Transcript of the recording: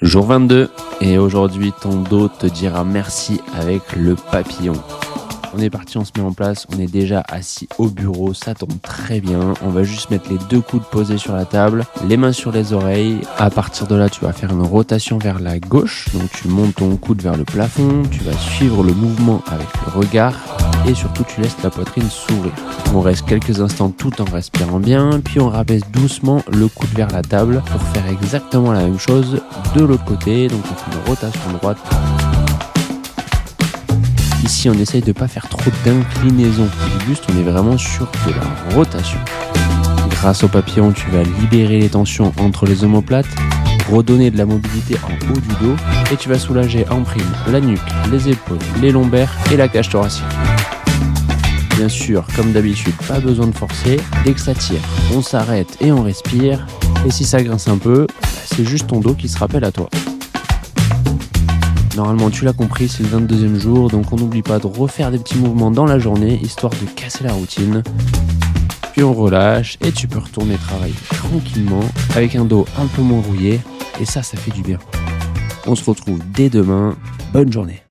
Jour 22, et aujourd'hui ton dos te dira merci avec le papillon. On est parti, on se met en place, on est déjà assis au bureau, ça tombe très bien. On va juste mettre les deux coudes posés sur la table, les mains sur les oreilles. À partir de là, tu vas faire une rotation vers la gauche, donc tu montes ton coude vers le plafond, tu vas suivre le mouvement avec le regard et surtout tu laisses la poitrine s'ouvrir. On reste quelques instants tout en respirant bien, puis on rabaisse doucement le coude vers la table pour faire exactement la même chose de l'autre côté. Donc on fait une rotation droite. Ici, on essaye de ne pas faire trop d'inclinaison du buste, on est vraiment sur de la rotation. Grâce au papillon, tu vas libérer les tensions entre les omoplates, redonner de la mobilité en haut du dos et tu vas soulager en prime la nuque, les épaules, les lombaires et la cage thoracique. Bien sûr, comme d'habitude, pas besoin de forcer. Dès que ça tire, on s'arrête et on respire. Et si ça grince un peu, c'est juste ton dos qui se rappelle à toi. Normalement, tu l'as compris, c'est le 22e jour, donc on n'oublie pas de refaire des petits mouvements dans la journée, histoire de casser la routine. Puis on relâche et tu peux retourner travailler tranquillement, avec un dos un peu moins rouillé, et ça fait du bien. On se retrouve dès demain, bonne journée.